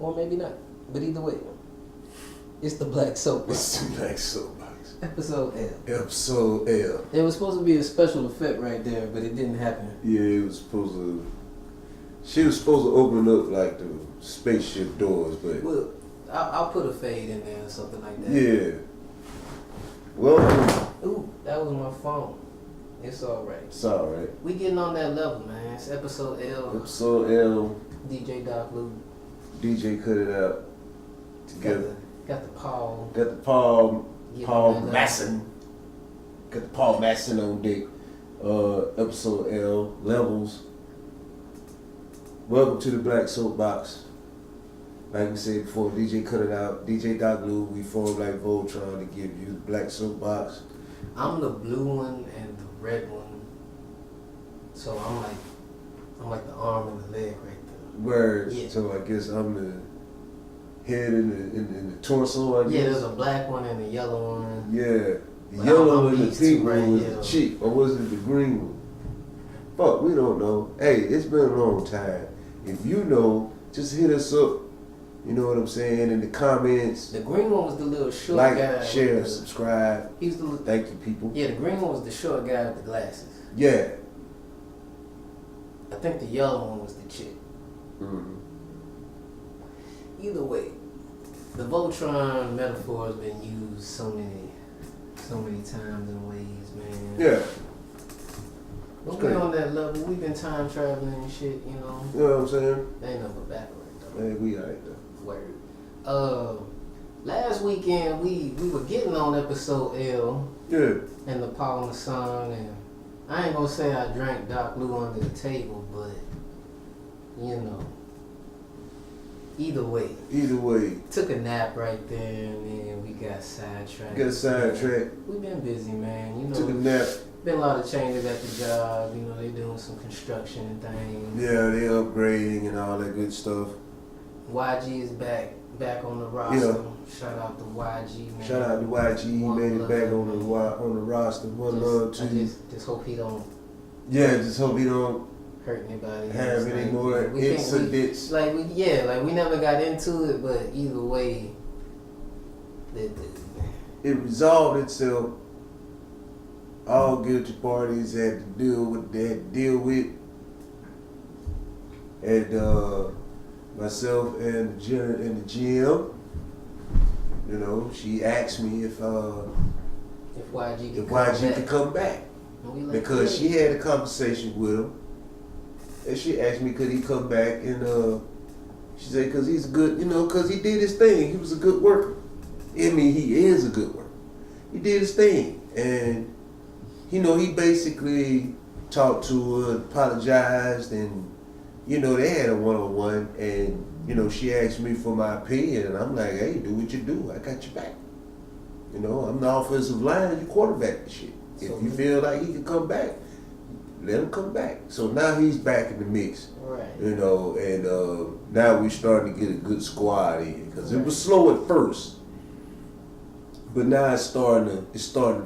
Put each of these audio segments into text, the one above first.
Or maybe not. But either way, it's the Black Soapbox. It's the Black Soapbox. Episode L. Episode L. It was supposed to be a special effect right there, but it didn't happen. Yeah, it was supposed to. She was supposed to open up like the spaceship doors, but. Well, I'll put a fade in there or something like that. Yeah. Well. Ooh, that was my phone. It's alright. It's alright. We getting on that level, man. It's episode L. Episode L. DJ Doc Lou. DJ cut it out. Together. Got the Paul. Got the Paul Yeah, Masson. Got the Paul Masson on deck. Episode L. Levels. Welcome to the Black Soapbox. Like we said before, DJ cut it out. DJ Doc Lou, we formed like Voltron to give you the Black Soapbox. I'm the blue one and the red one. So I'm like the arm and the leg right there. Word. Yeah. So I guess I'm the head and the torso, I guess. Yeah, there's a black one and a yellow one. Yeah. The But yellow I'm and the these pink two right one was here. the chick, or was it the green one? Fuck, we don't know. Hey, it's been a long time. If you know, just hit us up. You know what I'm saying? In the comments. The green one was the little short guy. Like, share, subscribe. He was the Thank you, people. Yeah, the green one was the short guy with the glasses. Yeah. I think the yellow one was the chick. Mm-hmm. Either way, the Voltron metaphor has been used so many times and ways, man. Yeah. But we on that level. We've been time traveling and shit, you know. You know what I'm saying? They ain't nothing but backward though. Hey, we alright though. Word. Last weekend we were getting on episode L. Yeah. And the Paul and the Son, and I ain't gonna say I drank Doc Lou under the table, but you know. Either way. Took a nap right there, and then we got sidetracked. We've been busy, man. You know. Took a nap. Been a lot of changes at the job. You know, they doing some construction and things. Yeah, they upgrading and all that good stuff. YG is back on the roster. Yeah. Shout out to YG, man. Shout out to YG. He made it back on the roster. One love to you. Just hope he don't. Yeah, just hope he don't hurt anybody. have any more incidents. We never got into it, but either way, it resolved itself. All guilty parties had to deal with. They had to deal with. And myself and the GM, you know, she asked me if YG could come back. Because she had a conversation with him, and she asked me could he come back, and she said because he's good, you know, because he did his thing. He was a good worker. I mean, he is a good worker. He did his thing, and you know, he basically talked to her, apologized, and you know, they had a one-on-one, and you know, she asked me for my opinion, and I'm like, hey, do what you do. I got your back. You know, I'm the offensive line. You quarterback the shit. If you feel like he can come back, let him come back. So now he's back in the mix. Right. You know, and now we're starting to get a good squad in because it was slow at first, but now it's starting to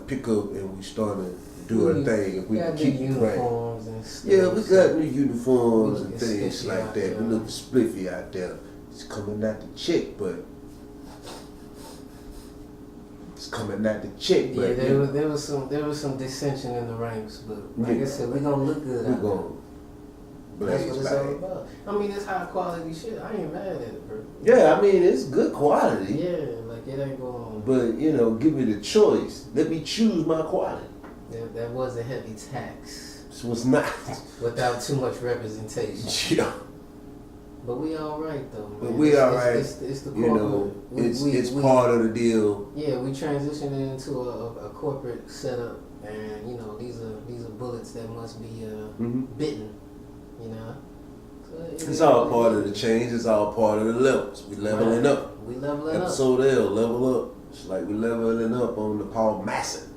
pick up, and we starting to do our thing. If we can keep uniforms and stuff. Yeah, we got new uniforms and things like that. We look spliffy out there. It's coming out the check, but. Coming at the check, but yeah, there was some dissension in the ranks, but like I said, we're gonna look good. We're gonna That's what it's all about. I mean, it's high quality shit. I ain't mad at it, bro. Yeah, I mean, it's good quality. Yeah, like it ain't going. But you know, give me the choice. Let me choose my quality. That was a heavy tax. This was not without too much representation. Yeah. But we all right though, man. But we all right. It's the corporate. You know, it's part of the deal. Yeah, we transitioned into a corporate setup, and you know, these are bullets that must be bitten. You know. So it's all part of the change. It's all part of the levels. We leveling up. We leveling Episode up. Episode L, level up. It's like we leveling up on the Paul Masson.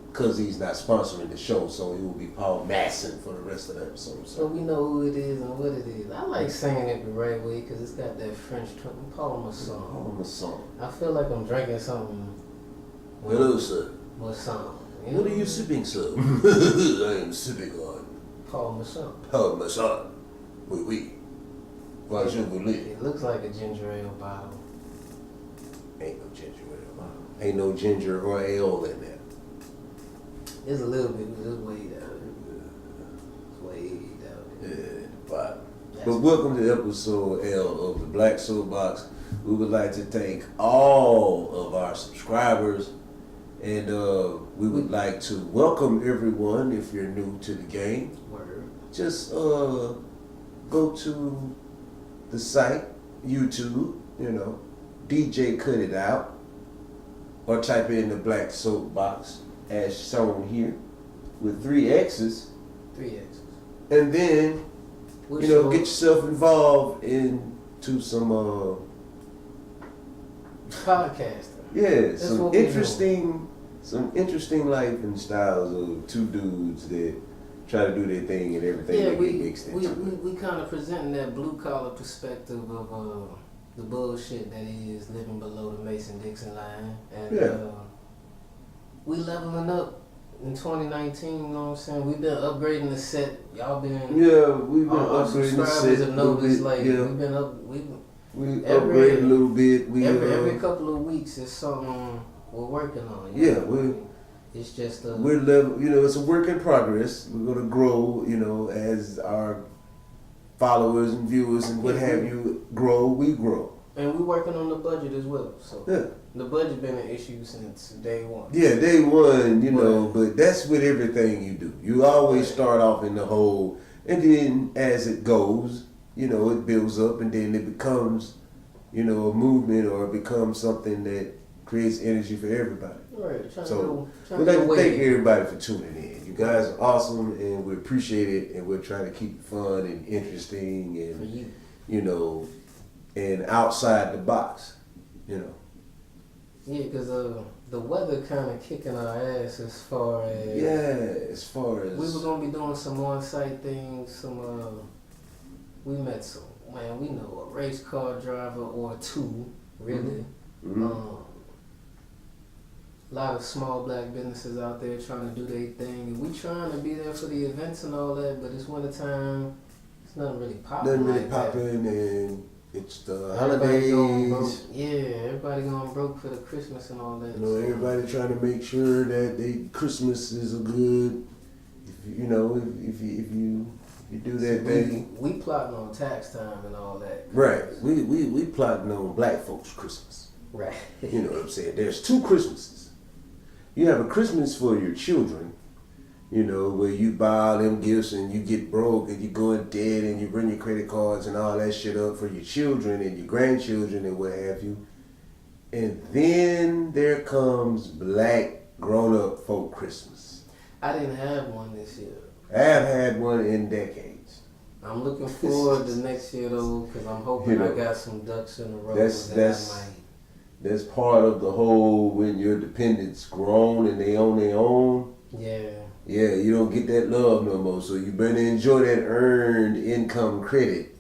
Because he's not sponsoring the show, so it will be Paul Masson for the rest of the episode. So we know who it is and what it is. I like saying it the right way because it's got that French tone. Paul Masson. Paul Masson. I feel like I'm drinking something. Hello, sir. Masson. What are you sipping, sir? I am sipping on Paul Masson. Paul Masson. Oui, oui. What's your belief? It looks like a ginger ale bottle. Ain't no ginger ale bottle. Ain't no ginger or ale in there. It's a little bit, but it's way down. It's way down. Yeah, the bottom. But welcome to episode L of the Black Soapbox. We would like to thank all of our subscribers, and we would like to welcome everyone if you're new to the game. Word. Just go to the site, YouTube, DJ Cut It Out, or type in the Black Soapbox as shown here with 3 X's. 3 X's. And then, get yourself involved into some podcasting. Yeah, some interesting life and styles of 2 dudes that try to do their thing and everything that get mixed into it. We kind of presenting that blue collar perspective of the bullshit that is living below the Mason-Dixon line. And we leveling up in 2019, you know what I'm saying? We've been upgrading the set. Y'all been... Yeah, we've been our upgrading the set. subscribers have noticed, like, yeah. we've been up... We upgraded a little bit. Every couple of weeks is something we're working on. It's just we're level. It's a work in progress. We're gonna grow. As our followers and viewers and what have you grow, we grow. And we're working on the budget as well. So the budget been an issue since day one. Yeah, day one. But that's with everything you do. You always start off in the hole, and then as it goes, it builds up, and then it becomes, a movement, or it becomes something that creates energy for everybody. Right. We'd like to thank everybody for tuning in. You guys are awesome, and we appreciate it, and we're trying to keep it fun and interesting, and and outside the box, Yeah, because the weather kind of kicking our ass as far as we were gonna be doing some on-site things. We met we know a race car driver or 2, really. Mm-hmm. A lot of small black businesses out there trying to do their thing, and we trying to be there for the events and all that, but it's winter time. It's nothing really popping. And it's the holidays. Everybody going broke for the Christmas and all that. Everybody trying to make sure that Christmas is a good. If you do that thing. We plotting on tax time and all that. Right. We plotting on black folks' Christmas. Right. You know what I'm saying? There's 2 Christmases. You have a Christmas for your children, where you buy all them gifts and you get broke and you go in debt and you bring your credit cards and all that shit up for your children and your grandchildren and what have you. And then there comes black grown-up folk Christmas. I didn't have one this year. I have had one in decades. I'm looking forward to next year though, because I'm hoping I got some ducks in a row. That's part of the whole when your dependents grown and they on their own. Yeah. Yeah, you don't get that love no more. So you better enjoy that earned income credit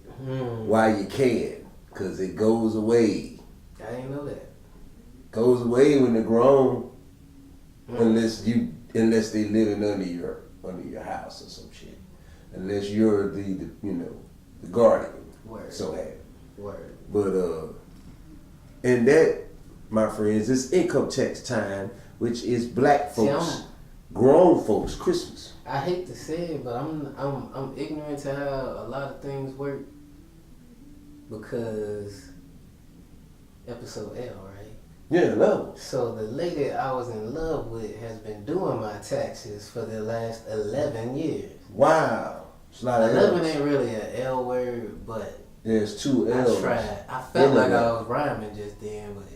while you can, because it goes away. I didn't know that. Goes away when they're grown, unless they living under your house or some shit. Unless you're the guardian. Word. So happy. Word. But and that, my friends, is income tax time, which is black folks, grown folks Christmas. I hate to say it, but I'm ignorant to how a lot of things work, because episode L, right? Yeah, love. So the lady I was in love with has been doing my taxes for the last 11 years. Wow. It's not 11 ain't really an L word, but there's 2 L's. I tried. I felt like I was rhyming just then, but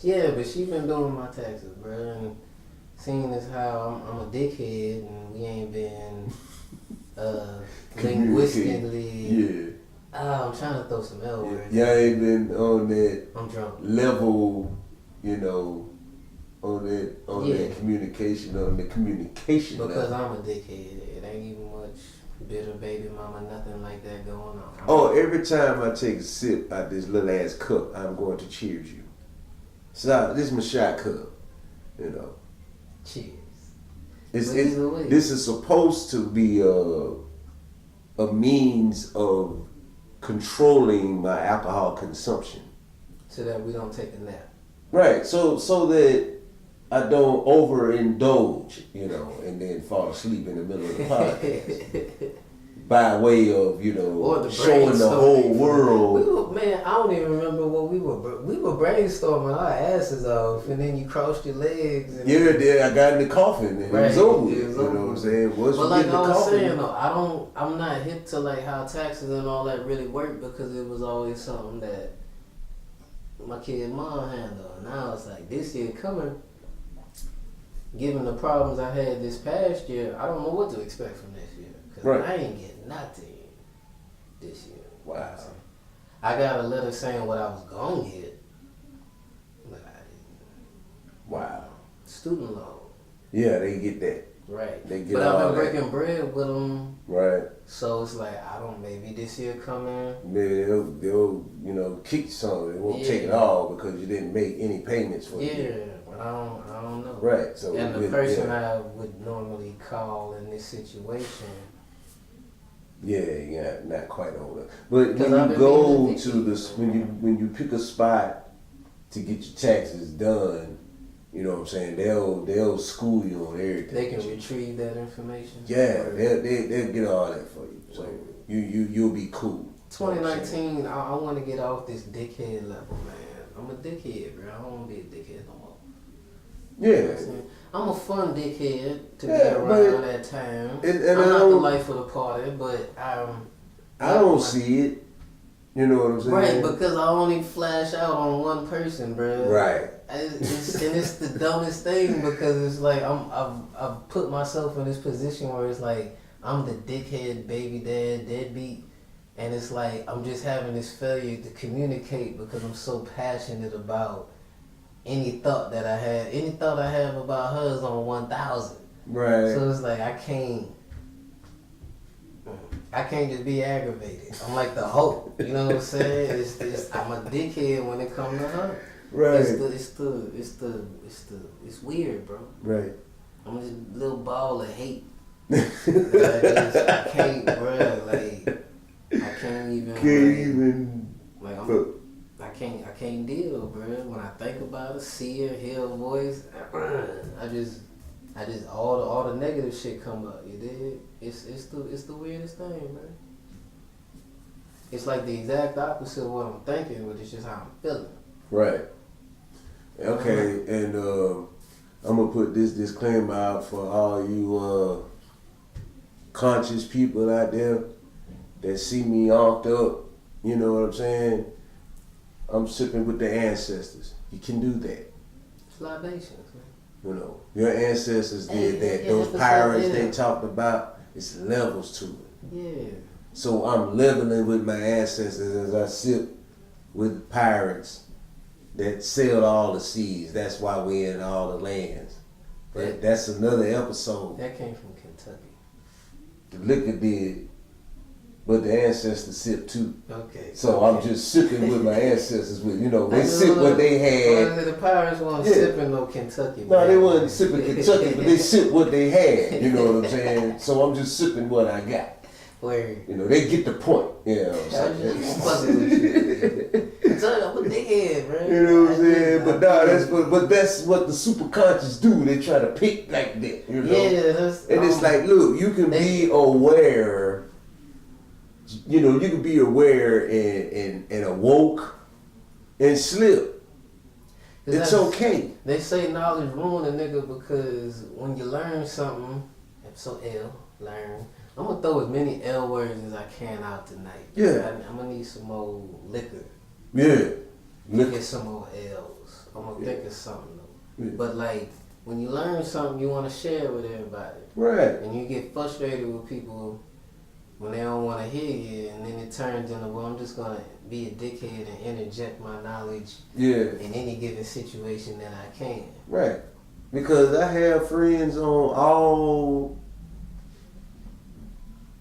yeah, but she been doing my taxes, bro, and seeing as how I'm a dickhead and we ain't been linguistically. I'm trying to throw some L words. Y'all ain't been on that. I'm drunk. Level, on that communication, on the communication. Because I'm a dickhead. It ain't even much bitter baby mama, nothing like that going on. Every time I take a sip out this little ass cup, I'm going to cheers you. So this is my shot cup, Cheers. This is supposed to be a means of controlling my alcohol consumption. So that we don't take a nap. Right. So that I don't overindulge, and then fall asleep in the middle of the podcast. By way of, showing the whole world. I don't even remember what we were brainstorming our asses off, and then you crossed your legs. And I got in the coffin, and it was over. You know what I'm saying? But like I was saying, though, I'm not hip to like how taxes and all that really work, because it was always something that my kid mom handled. Now it's like this year coming, given the problems I had this past year, I don't know what to expect from this year. Because I ain't getting nothing this year. Wow. I got a letter saying what I was going to get, but I didn't. Wow. Student loan. Yeah, they get that. Right. They get but all I've been that. breaking bread with them. Right. So it's like, maybe this year coming. Maybe they'll kick some. They won't take it all because you didn't make any payments for it. Yeah, but I don't know. Right. So and the person I would normally call in this situation. Yeah, not quite on it. But when you go to this, when you pick a spot to get your taxes done, you know what I'm saying, they'll school you on everything. They can retrieve that information. Yeah, they'll get all that for you. So you'll be cool. 2019, I want to get off this dickhead level, man. I'm a dickhead, bro. I don't want to be a dickhead no more. Yeah. You know I'm a fun dickhead to be around at times. And I'm not the life of the party, but I don't see it. You know what I'm saying? Right, because I only flash out on one person, bro. Right. It's the dumbest thing, because it's like I've put myself in this position where it's like I'm the dickhead baby dad, deadbeat, and it's like I'm just having this failure to communicate because I'm so passionate about any thought I have about her is on 1,000. Right. So it's like I can't just be aggravated. I'm like the Hulk. You know what I'm saying? I'm a dickhead when it comes to her. Right. It's weird, bro. Right. I'm just a little ball of hate. I can't, bro. Like I can't even. I can't deal, bro. When I think about her, see her, hear her voice, I just all the negative shit come up. You dig? It's the weirdest thing, man. It's like the exact opposite of what I'm thinking, but it's just how I'm feeling. Right. Okay, and I'm gonna put this disclaimer out for all you conscious people out there that see me offed up. You know what I'm saying? I'm sipping with the ancestors. You can do that. It's libations, man. You know, your ancestors did that. Those pirates they talked about, it's levels to it. Yeah. So I'm leveling with my ancestors as I sip with pirates that sailed all the seas. That's why we're in all the lands. But that's another episode. That came from Kentucky. The liquor did, but the ancestors sipped too. Okay. So I'm just sipping with my ancestors. They sip what they had. The pirates weren't sipping no Kentucky. No, they wasn't sipping Kentucky, but they sipped what they had. You know what I'm saying? So I'm just sipping what I got. Where? They get the point. You know what I'm saying? I'm a dickhead, bro. You know what I'm saying? But that's what the super conscious do. They try to pick like that. You know? Yeah, it's like, look, you can be aware. You can be aware and awoke and slip. It's okay. They say knowledge ruin a nigga because when you learn something, learn. I'm gonna throw as many L words as I can out tonight. Yeah. I'm gonna need some more liquor. Yeah. Get some more L's. I'm gonna think of something though. Yeah. But like, when you learn something, you want to share it with everybody. Right. And you get frustrated with people when they don't want to hear you, and then it turns into, well, I'm just gonna be a dickhead and interject my knowledge in any given situation that I can. Right. Because I have friends on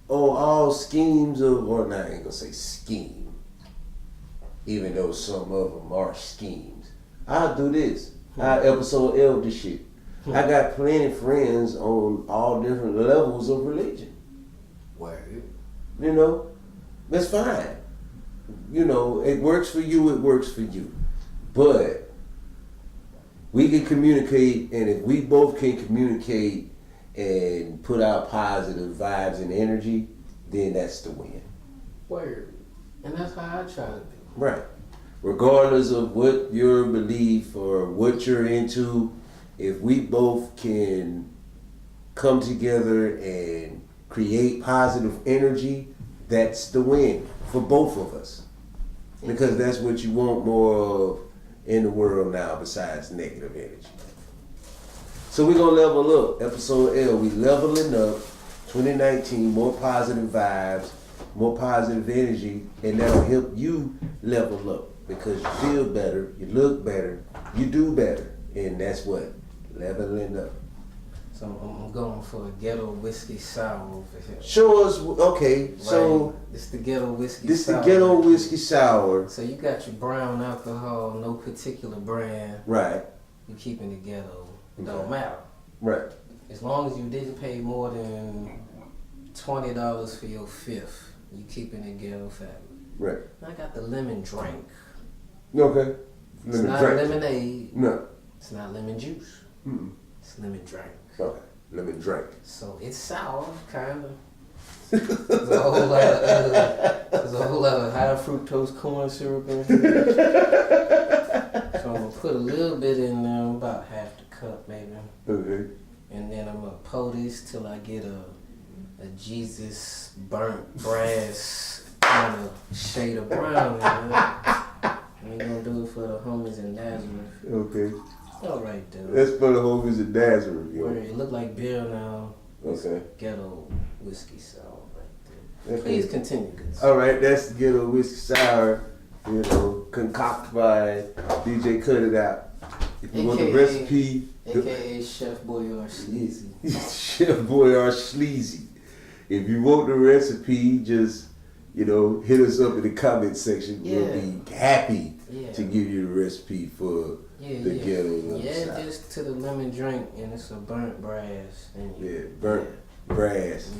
all schemes of, or not, I ain't gonna say scheme, even though some of them are schemes. I'll do this. I'll episode L this shit. I got plenty of friends on all different levels of religion. Word. You know, that's fine. You know, it works for you, it works for you. But we can communicate, and if we both can communicate and put out positive vibes and energy, then that's the win. Word. And that's how I try to be. Right. Regardless of what your belief or what you're into, if we both can come together and create positive energy, that's the win for both of us. Because that's what you want more of in the world now besides negative energy. So we're going to level up. Episode L, we leveling up 2019, more positive vibes, more positive energy, and that'll help you level up because you feel better, you look better, you do better, and that's what? Leveling up. So I'm going for a ghetto whiskey sour over here. Show us, okay, right. So it's the ghetto whiskey sour. This the ghetto whiskey sour. So you got your brown alcohol, no particular brand. Right. You keeping it ghetto. It don't matter. Right. As long as you didn't pay more than $20 for your fifth, you keeping it ghetto family. Right. I got the lemon drink. Okay. It's not lemonade. No. It's not lemon juice. Mm-mm. It's lemon drink. Okay. Lemon drink. So it's sour, kind of. There's a whole lot of high fructose corn syrup in here. So I'm gonna put a little bit in there, about half the cup maybe. Okay. And then I'm gonna pour this till I get a Jesus burnt brass kind of shade of brown in there. We gonna do it for the homies in Nazareth. Okay. All right, dude. That's for the homies in Nazareth. Where it look like beer now. Okay. Ghetto whiskey sour right there. Okay. Please continue. All right, that's the ghetto whiskey sour. You know, concocted by DJ Cut It Out. If you want the recipe, AKA Chef Boyardee Sleazy. Chef Boyardee Sleazy. If you want the recipe, just hit us up in the comment section. Yeah. We'll be happy to give you the recipe for the ghetto. Yeah, just to the lemon drink, and it's a burnt brass. And burnt brass.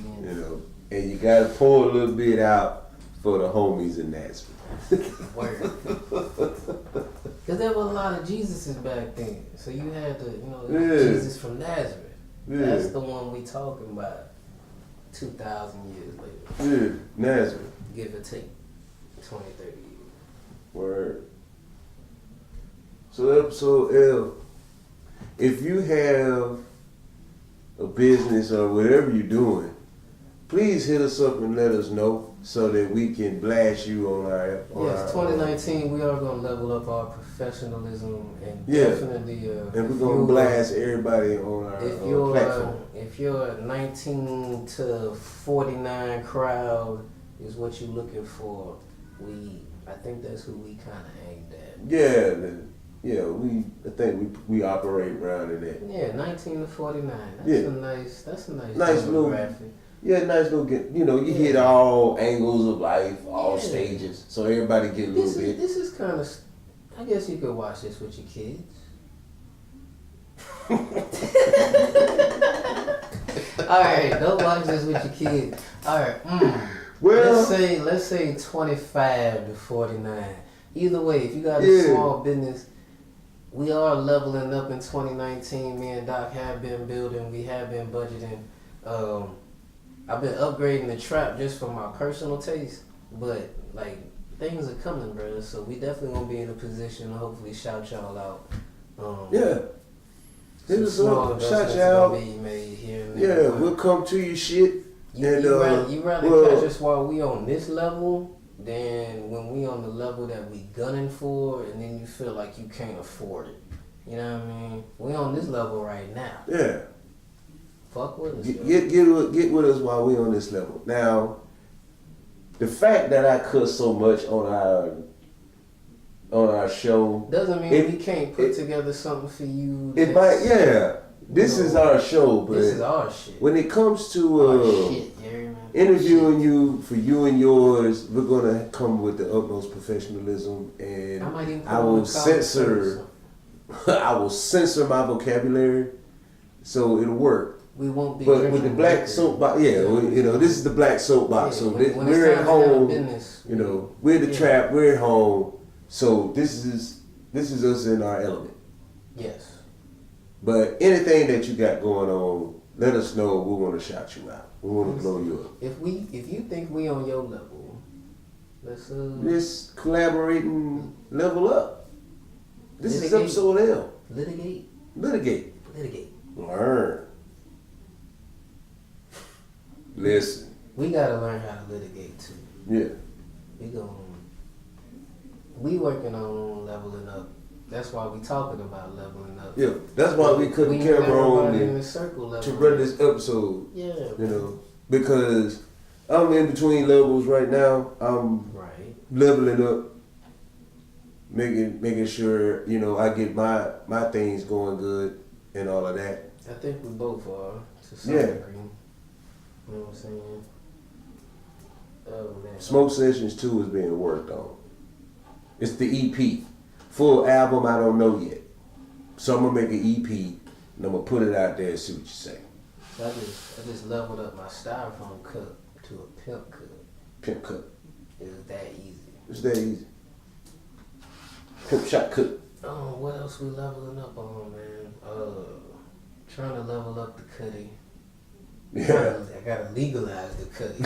And you gotta pour a little bit out for the homies in Nazareth. Word. Because there was a lot of Jesuses back then. So you had Jesus from Nazareth. Yeah. That's the one we talking about 2,000 years later. Yeah, Nazareth. Give or take 20, 30 years. Word. So episode L, if you have a business or whatever you're doing, please hit us up and let us know so that we can blast you on our. Yes, 2019, we are going to level up our professionalism and definitely. And we're going to blast everybody on our platform. If your 19 to 49 crowd is what you're looking for, I think that's who we kind of aimed at. Yeah, I think we operate around in that. Yeah, 19 to 49. That's a nice demographic. Nice little you hit all angles of life, all stages, so everybody get a little bit. This is kind of, I guess you could watch this with your kids. All right, don't watch this with your kids. All right, well, let's say 25 to 49. Either way, if you got a small business, we are leveling up in 2019. Me and Doc have been building. We have been budgeting. I've been upgrading the trap just for my personal taste, but things are coming, bro. So we definitely gonna be in a position to hopefully shout y'all out. Hit us up, shout y'all out. We'll come to you, shit. You rather catch us while we on this level than when we on the level that we gunning for, and then you feel like you can't afford it. You know what I mean? We on this level right now. Yeah. Fuck with us. Get with us while we on this level. Now, the fact that I cuss so much on our show doesn't mean we can't put together something for you. It might, This is our show, but this is our shit. When it comes to interviewing you for you and yours, we're gonna come with the utmost professionalism, and I will censor my vocabulary, so it'll work. we won't be. But with the black soapbox, this is the black soapbox. So we're at home. You know, we're the trap. We're at home. So this is us in our element. Yes. But anything that you got going on, let us know. We want to shout you out. We want to blow you up. If you think we on your level, let's collaborate and level up. This is episode L. Litigate. Learn. Listen. We gotta learn how to litigate too. Yeah. We working on leveling up. That's why we talking about leveling up. Yeah, that's why we couldn't camera on in the circle to run this episode. Yeah. You know, because I'm in between levels right now. I'm leveling up, making sure, you know, I get my things going good and all of that. I think we both are to some degree. You know what I'm saying? Oh man. Smoke Sessions 2 is being worked on. It's the EP. Full album, I don't know yet. So I'm gonna make an EP and I'm gonna put it out there and see what you say. So I just leveled up my styrofoam cup to a pimp cup. Pimp cup. It was that easy. It's that easy. Pimp shot cup. Oh, what else we leveling up on, man? Trying to level up the cutty. Yeah. I gotta legalize the cutty.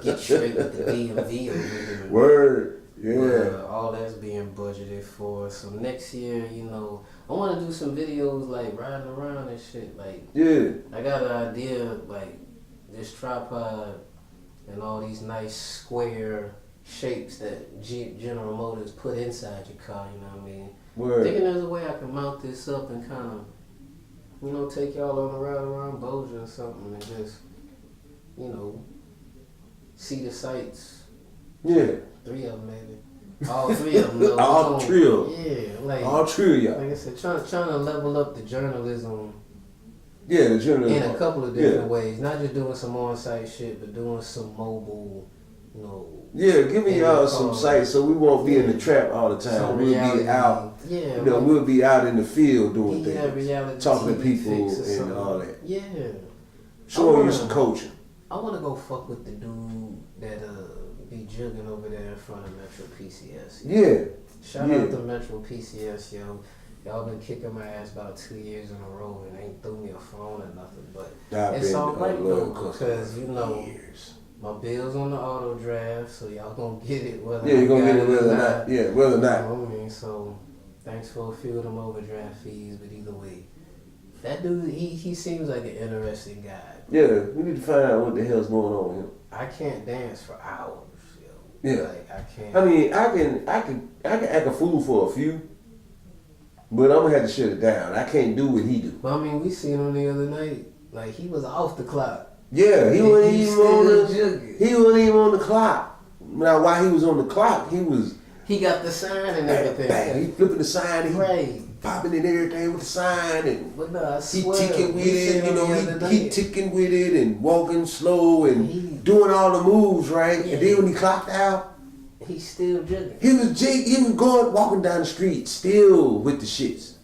Get straight with the DMV over here. Word. Yeah. All that's being budgeted for. So next year, you know, I want to do some videos like riding around and shit. Like, I got an idea like this tripod and all these nice square shapes that General Motors put inside your car. You know what I mean? Word. Thinking there's a way I can mount this up and kind of, you know, take y'all on a ride around Bossier or something and just, you know, see the sights. Yeah. 3 of them, maybe. All 3 of them. All 3 of them. Yeah, like all 3 of y'all. Like I said, trying to level up the journalism. Yeah, the journalism in a couple of different ways. Not just doing some on-site shit, but doing some mobile, you know. Yeah, giving y'all some sights so we won't be in the trap all the time. We'll be out. Yeah, you know, we'll be out in the field doing things, talking to people and all that. Yeah. Showing you some coaching. I want to go fuck with the dude that be jugging over there in front of Metro PCS. Yeah. Shout out to Metro PCS, yo. Y'all been kicking my ass about 2 years in a row and ain't threw me a phone or nothing, but it's all right though, because you know my bill's on the auto draft, so y'all gonna get it whether you're gonna get it whether or not. Yeah, whether or not. You know what I mean? So thanks for a few of them overdraft fees, but either way, that dude he seems like an interesting guy. Yeah, we need to find out what the hell's going on with him. I can't dance for hours. Yeah, like, I can't. I mean, I can act a fool for a few, but I'm gonna have to shut it down. I can't do what he do. But I mean, we seen him the other night. Like he was off the clock. Yeah, he wasn't even on the clock. Now, while he was on the clock, he got the sign and everything. Bang, he flipping the sign and he popping and everything with the sign and he ticking with it, you know, he ticking with it and walking slow and doing all the moves, right? Yeah. And then when he clocked out, he's still jigging. He was walking down the street still with the shits.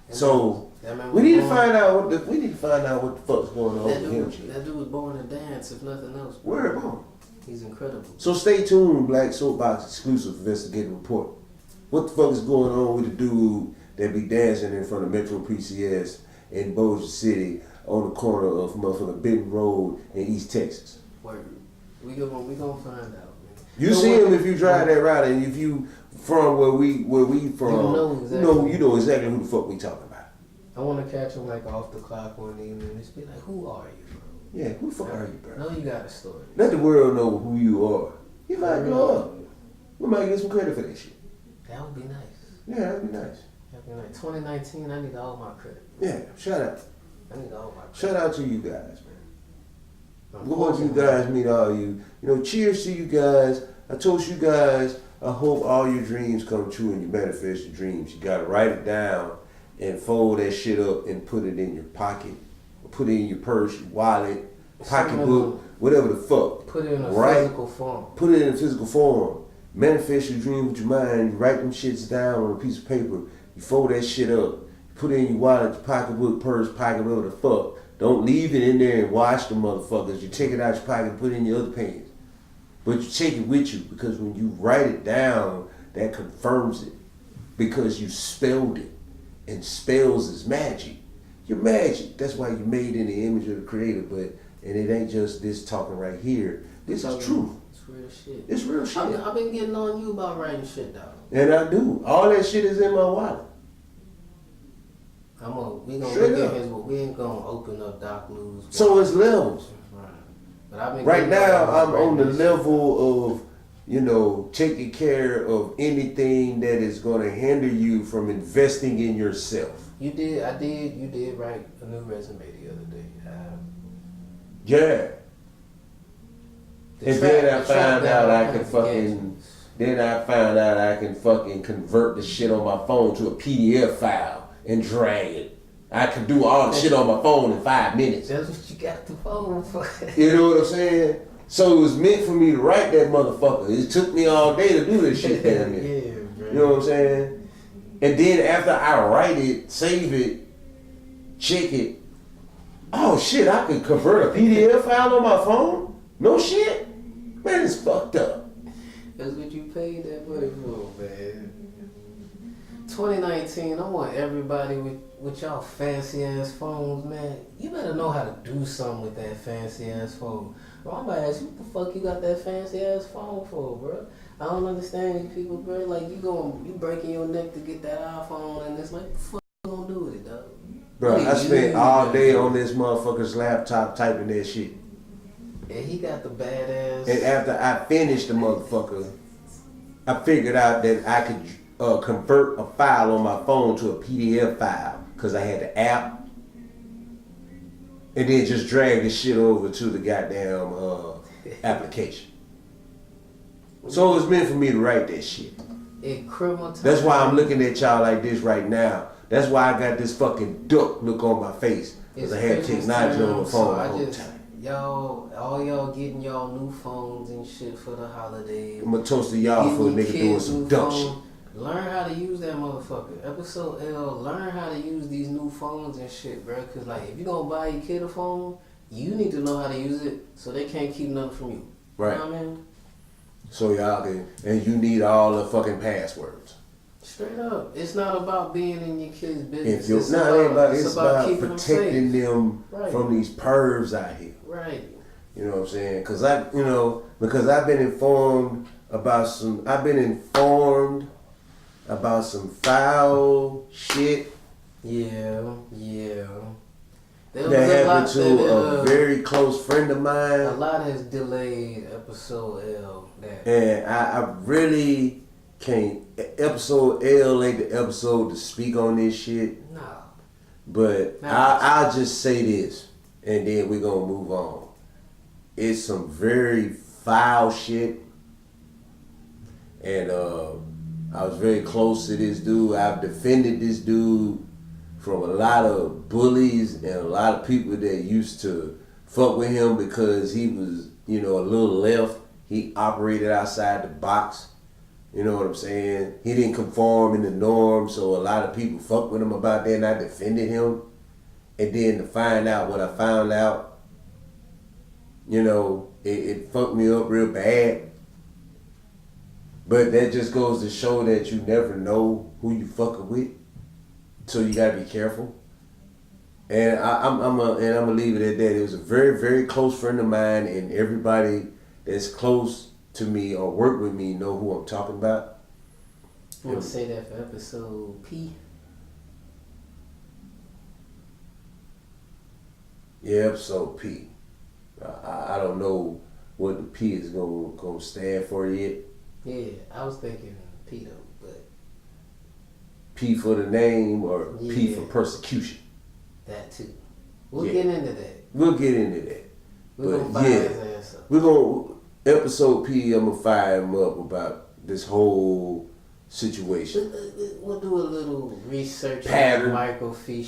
And so we need to find out what the fuck's going on with him. That dude was born to dance, if nothing else. Word on. He's incredible. So stay tuned, Black Soapbox exclusive investigative report. What the fuck is going on with the dude that be dancing in front of Metro PCS in Bossier City on the corner of motherfucking Benton Road in East Texas? Word. We gonna find out, man. You see him if you drive that route, and if you from where we from, you know exactly who the fuck we talking about. I want to catch him like off the clock one evening and just be like, "Who are you, bro?" Yeah, who the fuck are you, bro? No, you got a story. Let the world know who you are. You might blow up. We might get some credit for that shit. That would be nice. Yeah, that'd be nice. 2019, I need all my credit. Yeah, shout out. I need all my credit. Shout out to you guys, man. We want you guys meet all you. You know, cheers to you guys. I told you guys, I hope all your dreams come true and you manifest your dreams. You gotta write it down and fold that shit up and put it in your pocket. Put it in your purse, your wallet, pocketbook, whatever the fuck. Put it in a physical form. Put it in a physical form. Manifest your dream with your mind. You write them shits down on a piece of paper. You fold that shit up. You put it in your wallet, your pocketbook, purse, pocket, whatever the fuck. don't leave it in there and wash the motherfuckers. You take it out your pocket and put it in your other pants. But you take it with you because when you write it down, that confirms it. Because you spelled it. And spells is magic. You're magic. That's why you're made in the image of the creator. And it ain't just this talking right here. This is truth. It's real shit. It's real shit. I've been getting on you about writing shit down. And I do. All that shit is in my wallet. We gonna look at his, but we ain't gonna open up Doc Lou's. So it's levels. Right. But I've been right now, I'm on the level of, taking care of anything that is gonna hinder you from investing in yourself. You did write a new resume the other day. Yeah. Then I found out I can fucking convert the shit on my phone to a PDF file and drag it. I can do all the shit on my phone in 5 minutes. That's what you got the phone for. You know what I'm saying? So it was meant for me to write that motherfucker. It took me all day to do this shit damn it. Yeah, bro. You know what I'm saying? And then after I write it, save it, check it, oh shit, I could convert a PDF file on my phone? No shit? Man, it's fucked up. That's what you paid that money for, man. 2019, I want everybody with y'all fancy ass phones, man. You better know how to do something with that fancy ass phone. Bro, I'm about to ask you, what the fuck you got that fancy ass phone for, bro? I don't understand these people, bro. Like, you breaking your neck to get that iPhone, and it's like, what the fuck you gonna do with it, dog? Bro, I spent all day on this motherfucker's laptop typing that shit. And he got the badass. And after I finished the motherfucker, I figured out that I could convert a file on my phone to a PDF file because I had the app, and then just drag the shit over to the goddamn application. So it was meant for me to write that shit. That's why I'm looking at y'all like this right now. That's why I got this fucking duck look on my face, because I had technology on my phone the whole time. All y'all getting y'all new phones and shit for the holidays. I'm gonna toast to y'all for a nigga doing some dumb shit. Learn how to use that motherfucker. Episode L, learn how to use these new phones and shit, bro. Cause like, if you gonna buy your kid a phone, you need to know how to use it so they can't keep nothing from you. Right. You know what I mean? So y'all can, and you need all the fucking passwords. Straight up. It's not about being in your kid's business. It's about protecting them from these pervs out here. Right. You know what I'm saying? Because I've been informed about some foul shit. Yeah. That happened to a very close friend of mine. A lot has delayed episode L. And I really can't. Episode L ain't the episode to speak on this shit. No. But I'll just say this, and then we're going to move on. It's some very foul shit. And I was very close to this dude. I've defended this dude from a lot of bullies and a lot of people that used to fuck with him because he was, a little left. He operated outside the box. You know what I'm saying? He didn't conform in the norm, so a lot of people fucked with him about that, and I defended him. And then to find out what I found out, it fucked me up real bad. But that just goes to show that you never know who you fucking with, so you gotta be careful. And I'm gonna leave it at that. It was a very, very close friend of mine, and everybody that's close to me or work with me know who I'm talking about. You want to say that for episode P? Yeah, episode P. I don't know what the P is gonna stand for yet. Yeah, I was thinking P though, but P for the name or P for persecution. That too. We'll get into that. We'll get into that. We're gonna fire his ass up. We're gonna episode P. I'm gonna fire him up about this whole situation. We'll do a little research pattern, microfiche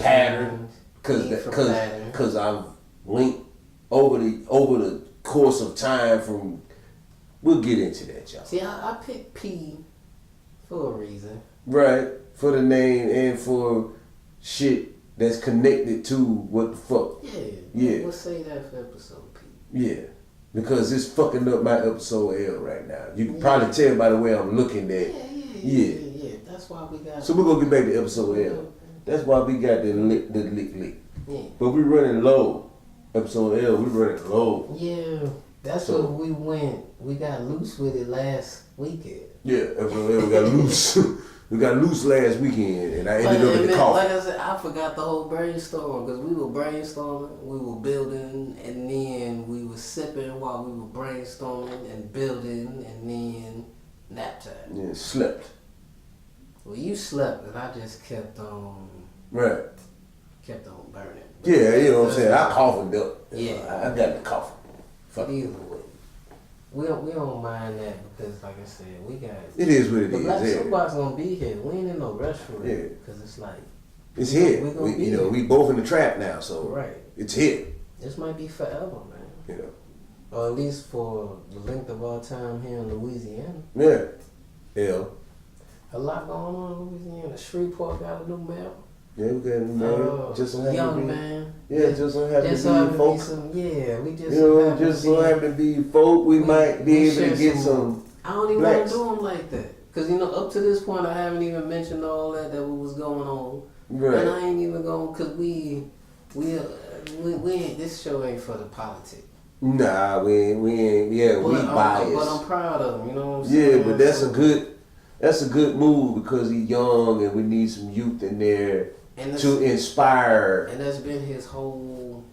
because I've linked over the course of time from. We'll get into that, y'all. See, I picked P for a reason. Right, for the name and for shit that's connected to what the fuck. Yeah. We'll say that for episode P. Yeah. Because it's fucking up my episode L right now. You can probably tell by the way I'm looking at. Yeah. That's why we got. So we're gonna get back to episode L. That's why we got the lick. Yeah. But we running low. Episode L, we running low. Yeah. That's what we went. We got loose with it last weekend. Yeah, episode L, we got loose. We got loose last weekend, and I ended up in the coffin. Like I said, I forgot the whole brainstorm because we were brainstorming, we were building, and then we were sipping while we were brainstorming and building, and then nap time. Yeah, slept. Well, you slept, and I just kept on. Right. Kept on burning. But yeah, you know what I'm saying. I coughed up. Yeah, I got the coffin. Fuck either way. We don't mind that because, like I said, we got. It is what it is. Black Soapbox gonna be here. We ain't in no rush for it because it's like. It's here. We both in the trap now, so it's here. This might be forever, man. You know. Or at least for the length of our time here in Louisiana. Yeah. A lot going on in Louisiana. Shreveport got a new mayor. Yeah, we got a new mayor. Just so young man. Yeah, just so happen to be folk. We just. You know, just so happen to be folk. We might be able to get some. I don't even want to do them like that. Because, up to this point, I haven't even mentioned all that was going on. Right. And I ain't even going, because we ain't, this show ain't for the politics. Nah, we ain't, we biased. But I'm proud of him, you know what I'm saying? Yeah, but that's a good move because he's young and we need some youth in there to inspire. And that's been his whole,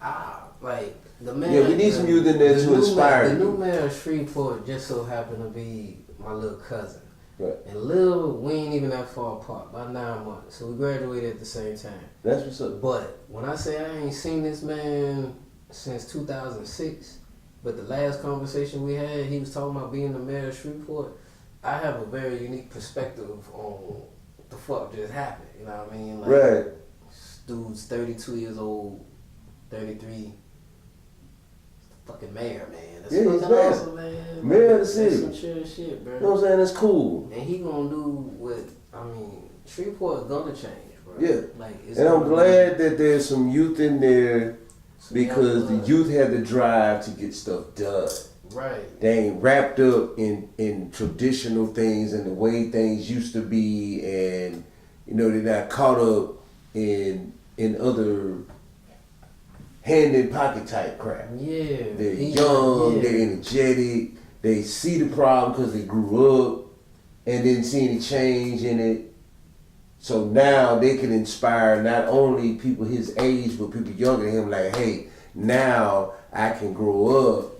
the man. Yeah, we need some youth in there to inspire. The new mayor of Shreveport just so happened to be my little cousin. Right. And we ain't even that far apart, about 9 months. So we graduated at the same time. That's what's up. But when I say I ain't seen this man since 2006, but the last conversation we had, he was talking about being the mayor of Shreveport. I have a very unique perspective on what the fuck just happened. You know what I mean? Right. This dude's 32 years old, 33. Fucking mayor, man. That's he's awesome, man. Mayor of the city. That's some chill shit, bro. You know what I'm saying? That's cool. And he gonna do Shreveport's gonna change, bro. Yeah. And I'm glad that there's some youth in there because the youth have the drive to get stuff done. Right. They ain't wrapped up in traditional things and the way things used to be, and they're not caught up in other hand in pocket type crap. Yeah. They're young, they're energetic, they see the problem because they grew up and didn't see any change in it. So now they can inspire not only people his age, but people younger than him, like, hey, now I can grow up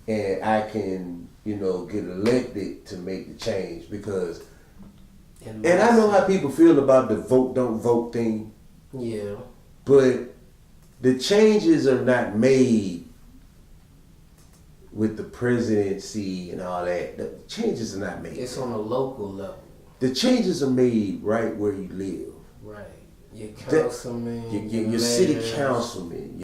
and I can, get elected to make the change because, and I know how people feel about the vote, don't vote thing. Yeah. But the changes are not made with the presidency and all that. The changes are not made. It's on a local level. The changes are made right where you live. Right. Your councilman, your city councilman.